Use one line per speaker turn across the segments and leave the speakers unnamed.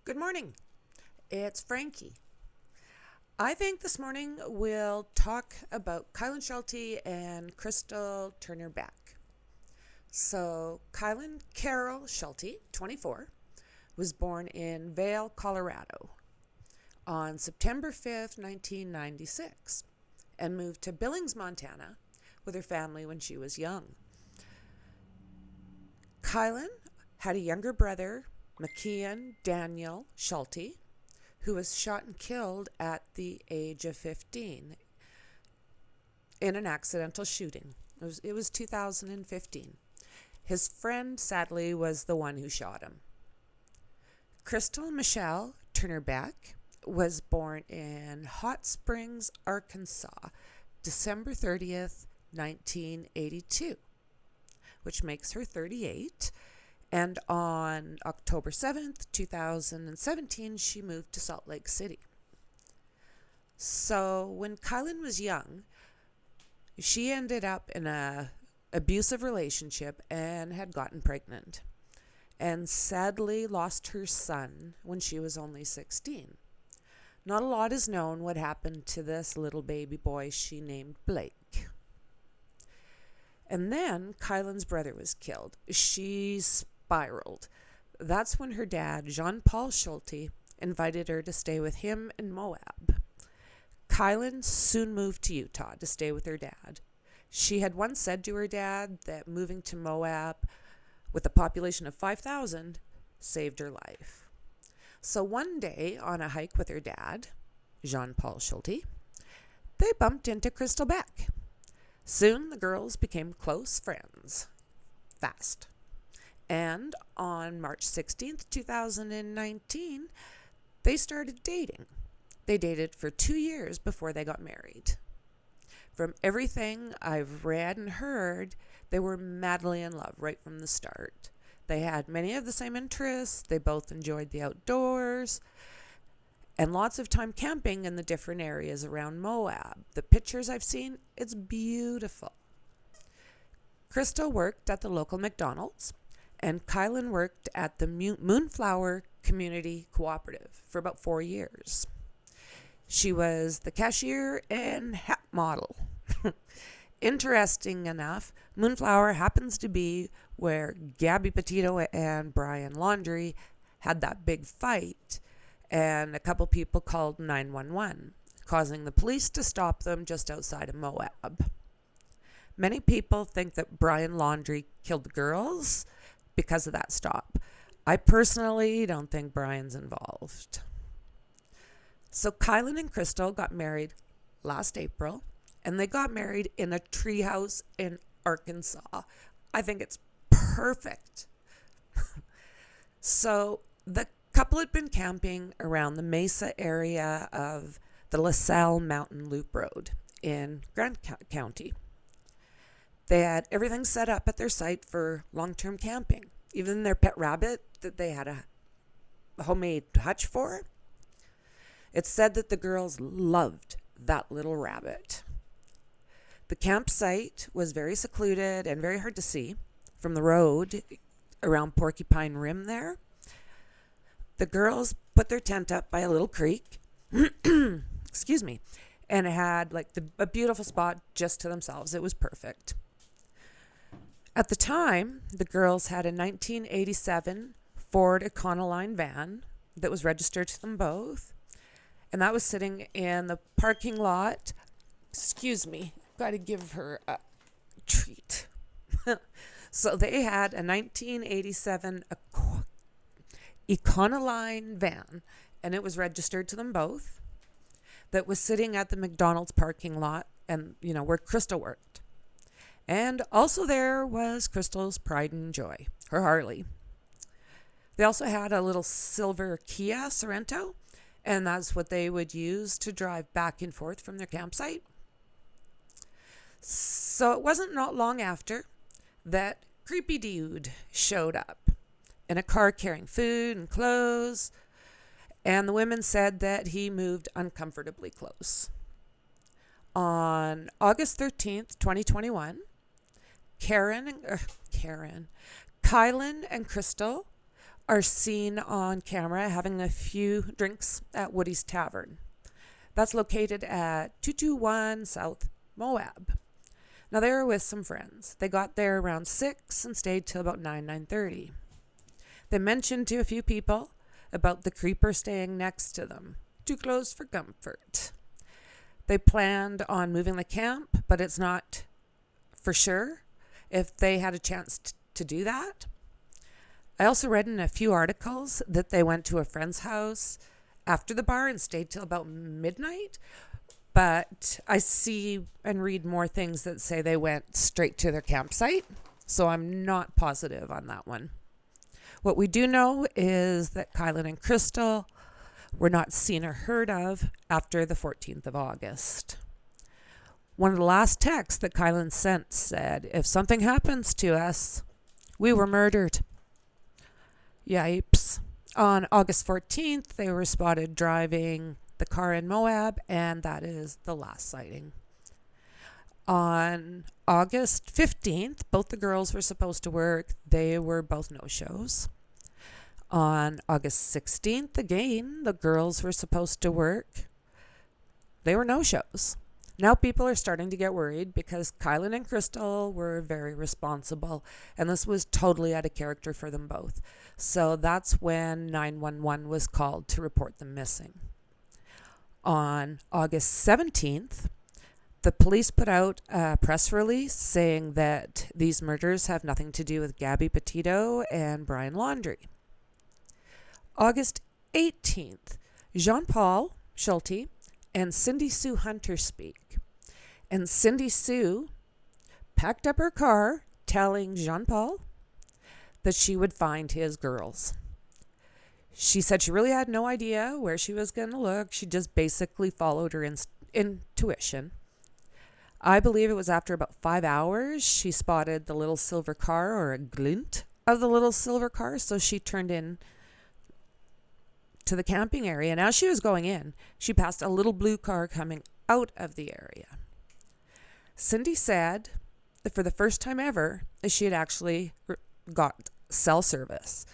Good morning. It's Frankie. I think this morning we'll talk about Kylen Shulte and Crystal Turner Beck. So, Kylen Carol Shulte, 24, was born in Vail, Colorado on September 5th, 1996, and moved to Billings, Montana with her family when she was young. Kylen had a younger brother, McKeon Daniel Shulte, who was shot and killed at the age of 15 in an accidental shooting. It was 2015. His friend, sadly, was the one who shot him. Crystal Michelle Turner Beck was born in Hot Springs, Arkansas, December 30th, 1982, which makes her 38. And on October 7th, 2017, she moved to Salt Lake City. So when Kylen was young, she ended up in an abusive relationship and had gotten pregnant, and sadly lost her son when she was only 16. Not a lot is known what happened to this little baby boy she named Blake. And then Kylen's brother was killed. She spiraled. That's when her dad, Jean-Paul Shulte, invited her to stay with him in Moab. Kylen soon moved to Utah to stay with her dad. She had once said to her dad that moving to Moab with a population of 5,000 saved her life. So one day on a hike with her dad, Jean-Paul Shulte, they bumped into Crystal Beck. Soon the girls became close friends. Fast. And on March 16th, 2019, they started dating. They dated for 2 years before they got married. From everything I've read and heard, they were madly in love right from the start. They had many of the same interests. They both enjoyed the outdoors and lots of time camping in the different areas around Moab. The pictures I've seen, it's beautiful. Crystal worked at the local McDonald's, and Kylen worked at the Moonflower Community Cooperative for about 4 years. She was the cashier and hat model. Interesting enough, Moonflower happens to be where Gabby Petito and Brian Laundrie had that big fight, and a couple people called 911, causing the police to stop them just outside of Moab. Many people think that Brian Laundrie killed the girls because of that stop. I personally don't think Brian's involved. So Kylen and Crystal got married last April, and they got married in a treehouse in Arkansas. I think it's perfect. So the couple had been camping around the Mesa area of the LaSalle Mountain Loop Road in Grant County. They had everything set up at their site for long-term camping. Even their pet rabbit that they had a homemade hutch for. It's said that the girls loved that little rabbit. The campsite was very secluded and very hard to see from the road around Porcupine Rim there. The girls put their tent up by a little creek. Excuse me. And it had a beautiful spot just to themselves. It was perfect. At the time, the girls had a 1987 Ford Econoline van that was registered to them both. And that was sitting in the parking lot. Excuse me. Got to give her a treat. So they had a 1987 Econoline van, and it was registered to them both, that was sitting at the McDonald's parking lot and, where Crystal worked. And also there was Crystal's pride and joy, her Harley. They also had a little silver Kia Sorento, and that's what they would use to drive back and forth from their campsite. So it wasn't not long after that creepy dude showed up in a car carrying food and clothes, and the women said that he moved uncomfortably close. On August 13th, 2021, Kylen and Crystal are seen on camera having a few drinks at Woody's Tavern. That's located at 221 South Moab. Now, they were with some friends. They got there around 6 and stayed till about 9:30. They mentioned to a few people about the creeper staying next to them. Too close for comfort. They planned on moving the camp, but it's not for sure if they had a chance to do that. I also read in a few articles that they went to a friend's house after the bar and stayed till about midnight. But I see and read more things that say they went straight to their campsite. So I'm not positive on that one. What we do know is that Kylen and Crystal were not seen or heard of after the 14th of August. One of the last texts that Kylen sent said, "If something happens to us, we were murdered." Yipes. On August 14th, they were spotted driving the car in Moab, and that is the last sighting. On August 15th, both the girls were supposed to work. They were both no-shows. On August 16th, again, the girls were supposed to work. They were no-shows. Now people are starting to get worried because Kylen and Crystal were very responsible, and this was totally out of character for them both. So that's when 911 was called to report them missing. On August 17th, the police put out a press release saying that these murders have nothing to do with Gabby Petito and Brian Laundrie. August 18th, Jean-Paul Shulte and Cindy Sue Hunter speak. And Cindy Sue packed up her car telling Jean-Paul that she would find his girls. She said she really had no idea where she was going to look. She just basically followed her intuition. I believe it was after about 5 hours she spotted the little silver car, or a glint of the little silver car, so she turned in to the camping area. And as she was going in, she passed a little blue car coming out of the area. Cindy said that for the first time ever, she had actually got cell service.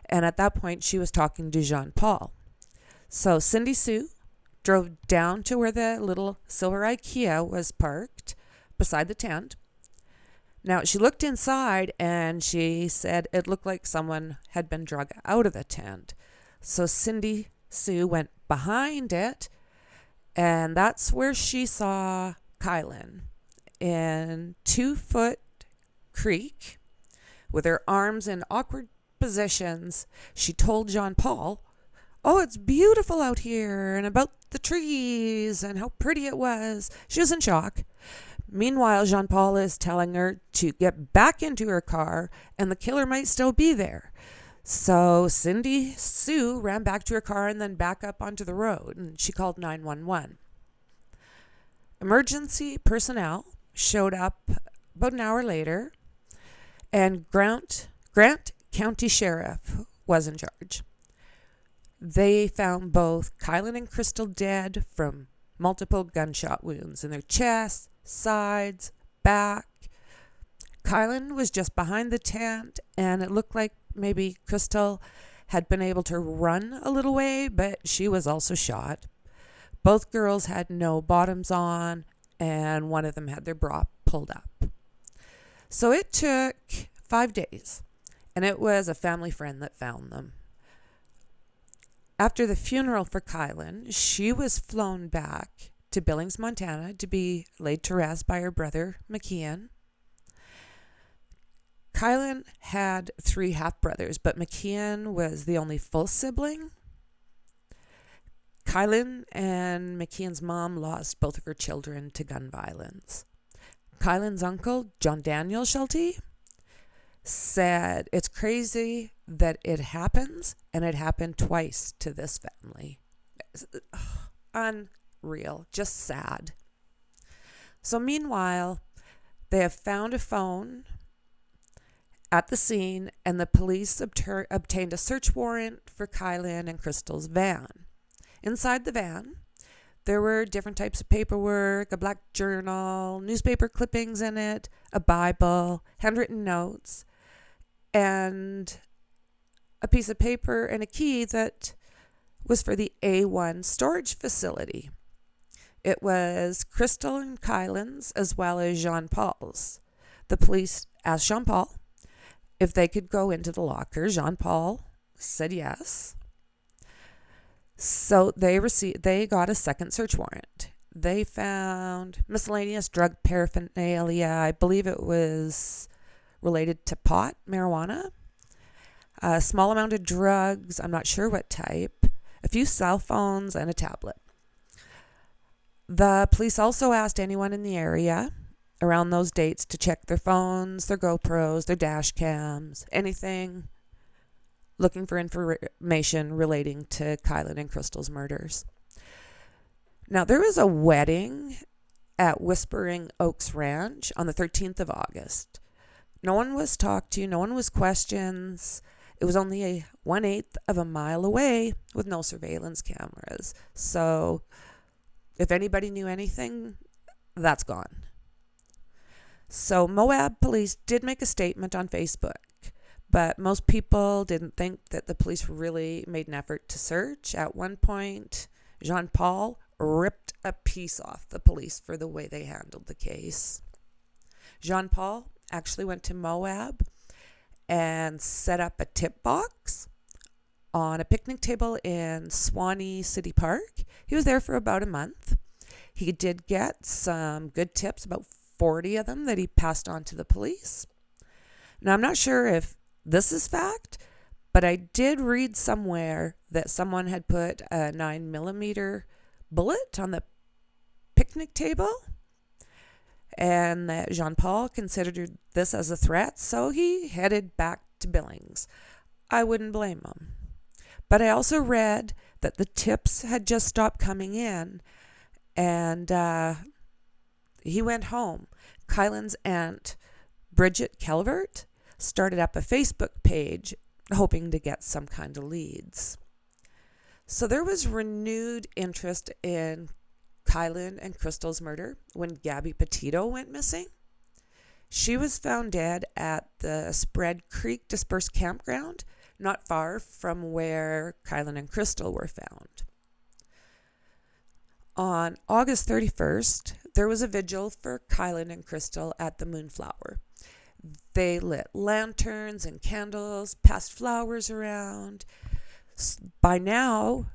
And at that point, she was talking to Jean-Paul. So Cindy Sue drove down to where the little silver IKEA was parked beside the tent. Now, she looked inside and she said it looked like someone had been dragged out of the tent. So Cindy Sue went behind it, and that's where she saw Kylen in 2-foot creek with her arms in awkward positions. She told Jean-Paul, "Oh, it's beautiful out here," and about the trees and how pretty it was. She was in shock. Meanwhile, Jean-Paul is telling her to get back into her car and the killer might still be there. So Cindy Sue ran back to her car and then back up onto the road, and she called 911. Emergency personnel showed up about an hour later, and Grant County Sheriff was in charge. They found both Kylen and Crystal dead from multiple gunshot wounds in their chests, sides, back. Kylen was just behind the tent, and it looked like maybe Crystal had been able to run a little way, but she was also shot. Both girls had no bottoms on, and one of them had their bra pulled up. So it took 5 days, and it was a family friend that found them. After the funeral for Kylen, she was flown back to Billings, Montana to be laid to rest by her brother, McKeon. Kylen had 3 half-brothers, but McKeon was the only full sibling. Kylen and McKeon's mom lost both of her children to gun violence. Kylen's uncle, John Daniel Shulte, said it's crazy that it happens, and it happened twice to this family. Unreal, just sad. So meanwhile, they have found a phone at the scene, and the police obtained a search warrant for Kylen and Crystal's van. Inside the van, there were different types of paperwork, a black journal, newspaper clippings in it, a Bible, handwritten notes, and a piece of paper and a key that was for the A1 storage facility. It was Crystal and Kylen's as well as Jean Paul's. The police asked Jean Paul if they could go into the locker. Jean Paul said yes. So they got a second search warrant. They found miscellaneous drug paraphernalia. I believe it was related to pot, marijuana, a small amount of drugs, I'm not sure what type, a few cell phones, and a tablet. The police also asked anyone in the area around those dates to check their phones, their GoPros, their dash cams, anything looking for information relating to Kylen and Crystal's murders. Now, there was a wedding at Whispering Oaks Ranch on the 13th of August. No one was talked to, no one was questioned. It was only 1/8 of a mile away with no surveillance cameras. So if anybody knew anything, that's gone. So Moab police did make a statement on Facebook, but most people didn't think that the police really made an effort to search. At one point, Jean Paul ripped a piece off the police for the way they handled the case. Jean Paul actually went to Moab and set up a tip box on a picnic table in Swanee City Park. He was there for about a month. He did get some good tips, about 40 of them, that he passed on to the police. Now, I'm not sure if this is fact, but I did read somewhere that someone had put a 9mm bullet on the picnic table, and that Jean Paul considered this as a threat, so he headed back to Billings. I wouldn't blame him. But I also read that the tips had just stopped coming in, and he went home. Kylen's aunt, Bridget Calvert, started up a Facebook page hoping to get some kind of leads. So there was renewed interest in Kylen and Crystal's murder when Gabby Petito went missing. She was found dead at the Spread Creek Dispersed Campground, not far from where Kylen and Crystal were found. On August 31st, there was a vigil for Kylen and Crystal at the Moonflower. They lit lanterns and candles, passed flowers around. By now,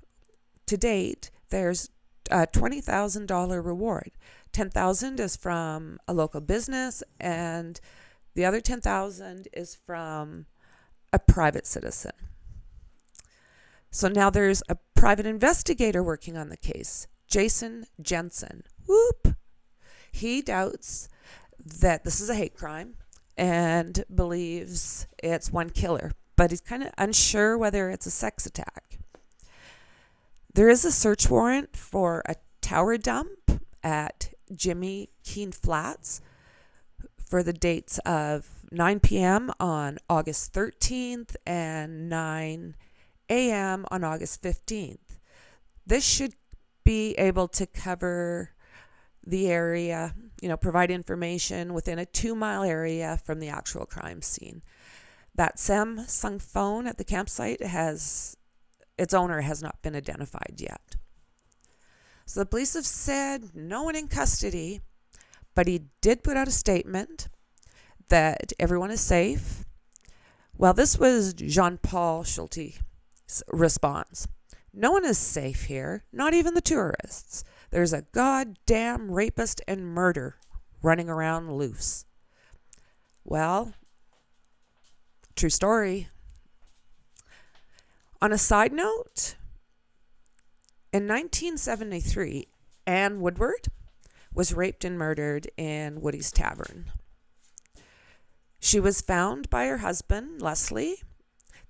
to date, there's a $20,000 reward. $10,000 is from a local business, and the other $10,000 is from a private citizen. So now there's a private investigator working on the case, Jason Jensen. Whoop! He doubts that this is a hate crime and believes it's one killer, but he's kind of unsure whether it's a sex attack. There is a search warrant for a tower dump at Jimmy Keene Flats for the dates of 9 p.m. on August 13th and 9 a.m. on August 15th. This should be able to cover the area, provide information within a 2-mile area from the actual crime scene. That Samsung phone at the campsite its owner has not been identified yet. So the police have said no one in custody, but he did put out a statement that everyone is safe. Well, this was Jean Paul Schulte's response. No one is safe here, not even the tourists. There's a goddamn rapist and murder running around loose. Well, true story. On a side note, in 1973, Ann Woodward was raped and murdered in Woody's Tavern. She was found by her husband, Leslie.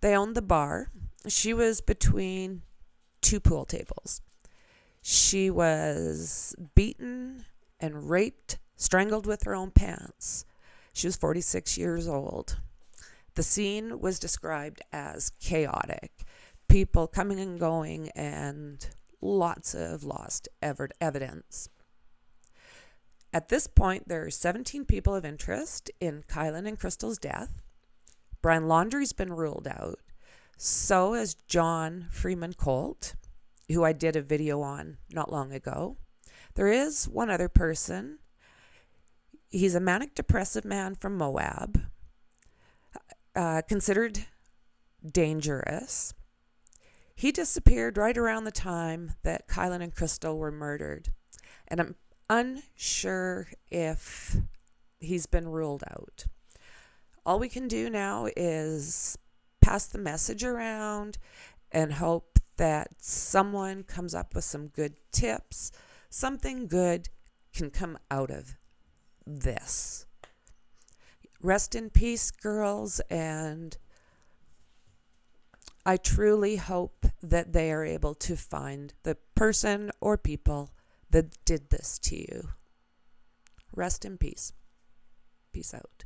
They owned the bar. She was between 2 pool tables. She was beaten and raped, strangled with her own pants. She was 46 years old. The scene was described as chaotic. People coming and going and lots of lost evidence. At this point, there are 17 people of interest in Kylen and Crystal's death. Brian Laundrie's been ruled out. So is John Freeman Colt, who I did a video on not long ago. There is one other person. He's a manic depressive man from Moab, considered dangerous. He disappeared right around the time that Kylen and Crystal were murdered, and I'm unsure if he's been ruled out. All we can do now is pass the message around and hope that someone comes up with some good tips. Something good can come out of this. Rest in peace, girls, and I truly hope that they are able to find the person or people that did this to you. Rest in peace. Peace out.